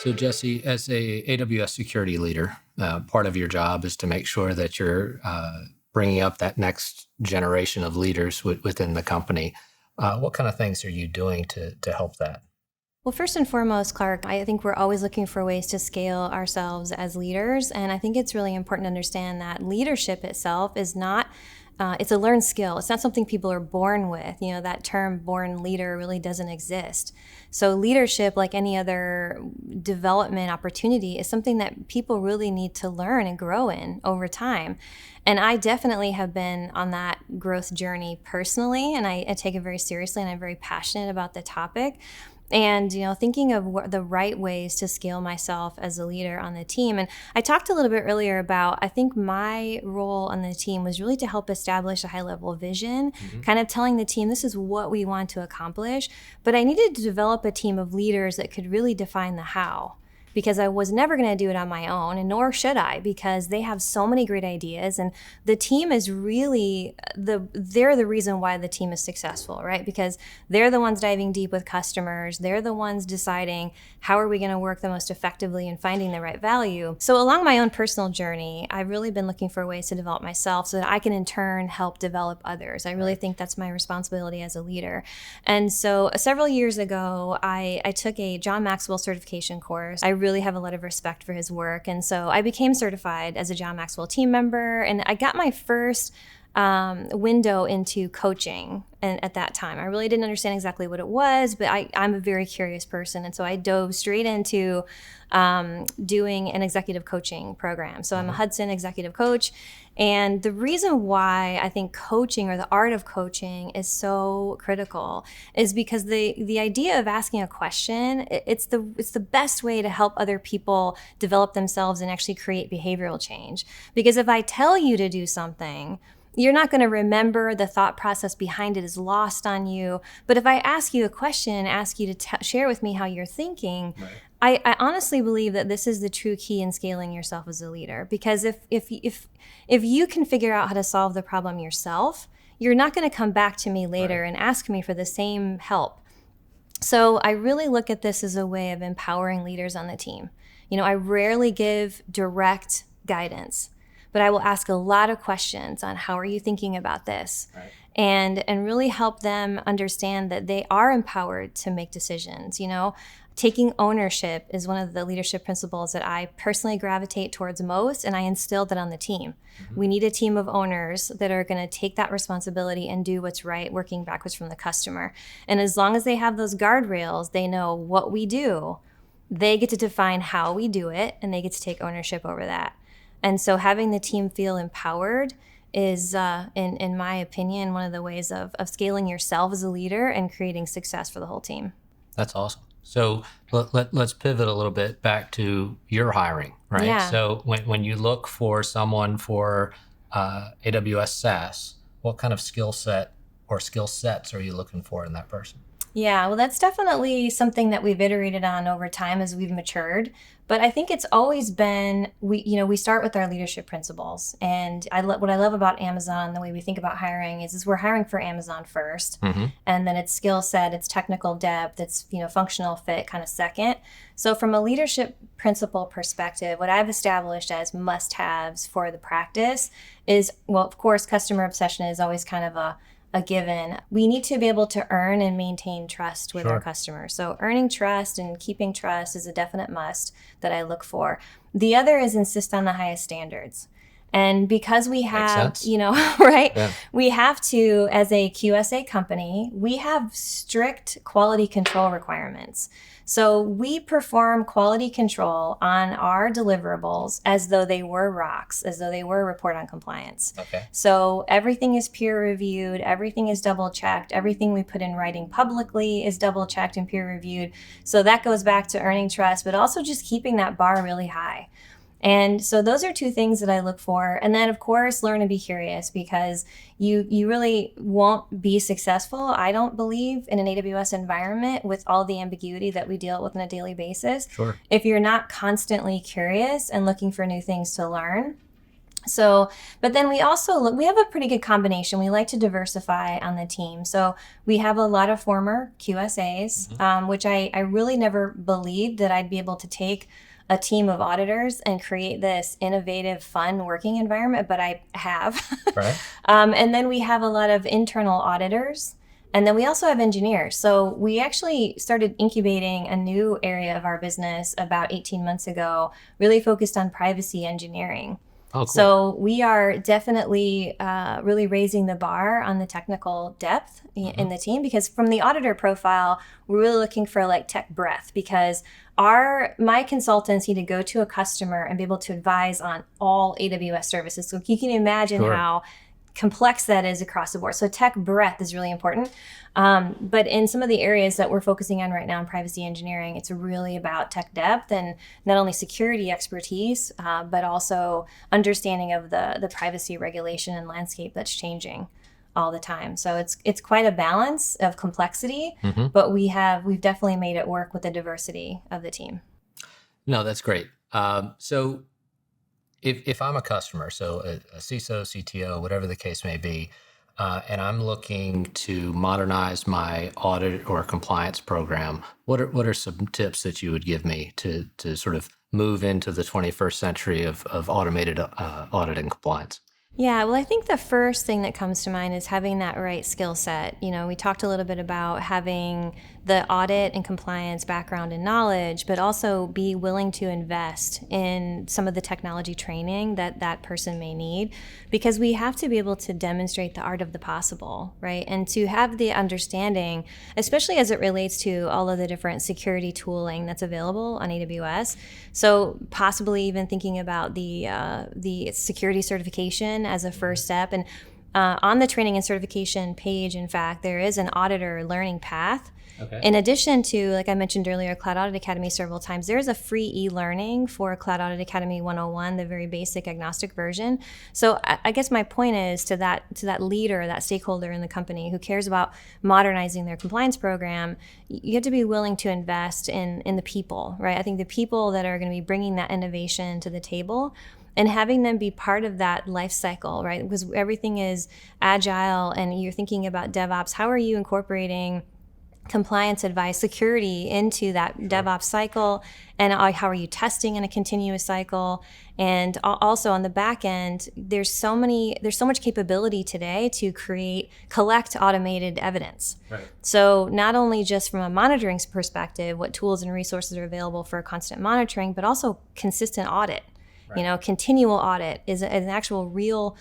So Jesse, as a AWS security leader, part of your job is to make sure that you're bringing up that next generation of leaders within the company. What kind of things are you doing to help that? Well, first and foremost, Clark, I think we're always looking for ways to scale ourselves as leaders. And I think it's really important to understand that leadership itself is not, it's a learned skill. It's not something people are born with. You know, that term born leader really doesn't exist. So leadership, like any other development opportunity, is something that people really need to learn and grow in over time. And I definitely have been on that growth journey personally, and I take it very seriously, and I'm very passionate about the topic. And, thinking of what the right ways to scale myself as a leader on the team. And I talked a little bit earlier about, I think my role on the team was really to help establish a high level vision, kind of telling the team, this is what we want to accomplish. But I needed to develop a team of leaders that could really define the how, because I was never going to do it on my own, and nor should I, because they have so many great ideas, and the team is really they're the reason why the team is successful, right? Because they're the ones diving deep with customers. They're the ones deciding how are we going to work the most effectively and finding the right value. So along my own personal journey, I've really been looking for ways to develop myself so that I can in turn help develop others. I really think that's my responsibility as a leader. And so several years ago, I took a John Maxwell certification course. I really have a lot of respect for his work. And so I became certified as a John Maxwell team member, and I got my first window into coaching. And at that time, I really didn't understand exactly what it was, but I'm a very curious person. And so I dove straight into doing an executive coaching program. So I'm a Hudson executive coach. And the reason why I think coaching, or the art of coaching, is so critical is because the idea of asking a question, it's the best way to help other people develop themselves and actually create behavioral change. Because if I tell you to do something, you're not going to remember. The thought process behind it is lost on you. But if I ask you a question and ask you to share with me how you're thinking, right, I honestly believe that this is the true key in scaling yourself as a leader. Because if you can figure out how to solve the problem yourself, you're not going to come back to me later, right, and ask me for the same help. So I really look at this as a way of empowering leaders on the team. I rarely give direct guidance, but I will ask a lot of questions on how are you thinking about this, right, and really help them understand that they are empowered to make decisions. Taking ownership is one of the leadership principles that I personally gravitate towards most, and I instilled that on the team. We need a team of owners that are going to take that responsibility and do what's right, working backwards from the customer. And as long as they have those guardrails, they know what we do, they get to define how we do it, and they get to take ownership over that. And so having the team feel empowered is, in my opinion, one of the ways of scaling yourself as a leader and creating success for the whole team. That's awesome. So let's pivot a little bit back to your hiring, right? Yeah. So when you look for someone for AWS SaaS, what kind of skill set or skill sets are you looking for in that person? Yeah, well, that's definitely something that we've iterated on over time as we've matured. But I think it's always been, we start with our leadership principles. And what I love about Amazon, the way we think about hiring is we're hiring for Amazon first. And then it's skill set, it's technical depth, it's, functional fit kind of second. So from a leadership principle perspective, what I've established as must-haves for the practice is, well, of course, customer obsession is always kind of a given. We need to be able to earn and maintain trust with our customers. So earning trust and keeping trust is a definite must that I look for. The other is insist on the highest standards. And because we have, right? Yeah. We have to, as a QSA company, we have strict quality control requirements. So we perform quality control on our deliverables as though they were rocks, as though they were report on compliance. Okay. So everything is peer reviewed, everything is double checked, everything we put in writing publicly is double checked and peer reviewed. So that goes back to earning trust, but also just keeping that bar really high. And so those are two things that I look for. And then, of course, learn to be curious, because you really won't be successful, I don't believe, in an AWS environment with all the ambiguity that we deal with on a daily basis. If you're not constantly curious and looking for new things to learn. So, but then we also look, we have a pretty good combination. We like to diversify on the team. So we have a lot of former QSAs, which I really never believed that I'd be able to take a team of auditors and create this innovative, fun working environment, but I have. Right. And then we have a lot of internal auditors. And then we also have engineers. So we actually started incubating a new area of our business about 18 months ago, really focused on privacy engineering. Oh, cool. So we are definitely really raising the bar on the technical depth in the team, because from the auditor profile, we're really looking for like tech breadth, because my consultants need to go to a customer and be able to advise on all AWS services. So you can imagine Sure. how complex that is across the board. So tech breadth is really important. But in some of the areas that we're focusing on right now in privacy engineering, it's really about tech depth and not only security expertise, but also understanding of the privacy regulation and landscape that's changing all the time. So it's quite a balance of complexity, but we've definitely made it work with the diversity of the team. No, that's great. So if I'm a customer, so a CISO, CTO, whatever the case may be, and I'm looking to modernize my audit or compliance program, what are some tips that you would give me to sort of move into the 21st century of automated audit and compliance? Yeah, well, I think the first thing that comes to mind is having that right skill set. You know, we talked a little bit about having the audit and compliance background and knowledge, but also be willing to invest in some of the technology training that person may need, because we have to be able to demonstrate the art of the possible, right? And to have the understanding, especially as it relates to all of the different security tooling that's available on AWS. So possibly even thinking about the security certification as a first step. And on the training and certification page, in fact, there is an auditor learning path. Okay. In addition to, like I mentioned earlier, Cloud Audit Academy several times, there's a free e-learning for Cloud Audit Academy 101, the very basic agnostic version. So I guess my point is to that leader, that stakeholder in the company who cares about modernizing their compliance program, you have to be willing to invest in the people, right? I think the people that are going to be bringing that innovation to the table and having them be part of that life cycle, right? Because everything is agile and you're thinking about DevOps. How are you incorporating compliance advice, security into that DevOps cycle, and how are you testing in a continuous cycle? And also on the back end, there's so much capability today to collect automated evidence. Right. So not only just from a monitoring perspective, what tools and resources are available for constant monitoring, but also consistent audit. Right. You know, continual audit is an actual real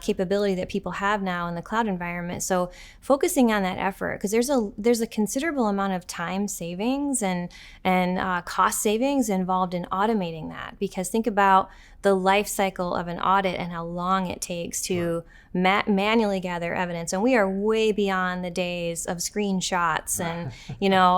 capability that people have now in the cloud environment. So focusing on that effort, because there's a considerable amount of time savings and cost savings involved in automating that. Because think about the life cycle of an audit and how long it takes to manually gather evidence. And we are way beyond the days of screenshots and,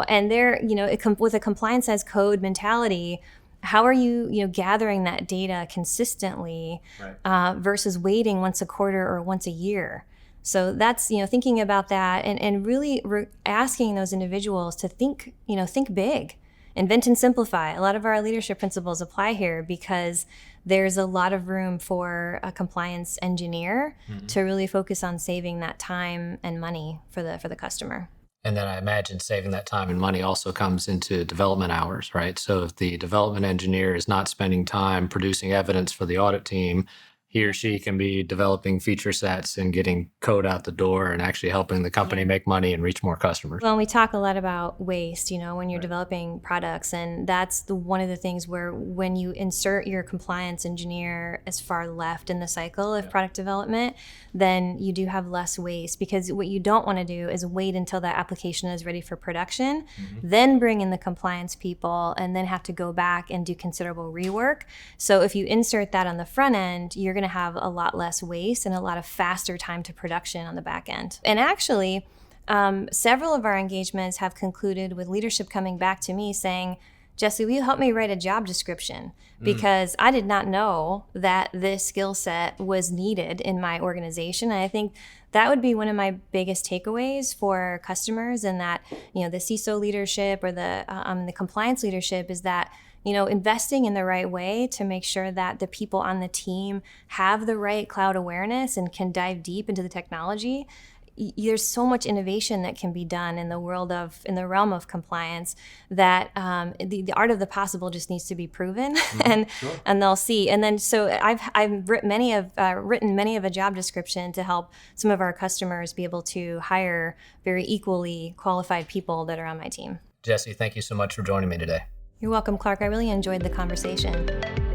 and with a compliance as code mentality. How are you, gathering that data consistently versus waiting once a quarter or once a year? So that's, thinking about that and really asking those individuals to think big, invent and simplify. A lot of our leadership principles apply here because there's a lot of room for a compliance engineer to really focus on saving that time and money for the customer. And then I imagine saving that time and money also comes into development hours, right? So if the development engineer is not spending time producing evidence for the audit team, he or she can be developing feature sets and getting code out the door and actually helping the company make money and reach more customers. Well, we talk a lot about waste, when you're developing products, and that's one of the things where when you insert your compliance engineer as far left in the cycle of product development, then you do have less waste, because what you don't want to do is wait until that application is ready for production, then bring in the compliance people, and then have to go back and do considerable rework. So if you insert that on the front end, you're going to have a lot less waste and a lot of faster time to production on the back end. And actually, several of our engagements have concluded with leadership coming back to me saying, Jessie, will you help me write a job description? Because I did not know that this skill set was needed in my organization. And I think that would be one of my biggest takeaways for customers, and that, the CISO leadership or the compliance leadership is that, investing in the right way to make sure that the people on the team have the right cloud awareness and can dive deep into the technology. There's so much innovation that can be done in the realm of compliance that the art of the possible just needs to be proven, and they'll see. And then so I've written many of a job description to help some of our customers be able to hire very equally qualified people that are on my team. Jessie, thank you so much for joining me today. You're welcome, Clark. I really enjoyed the conversation.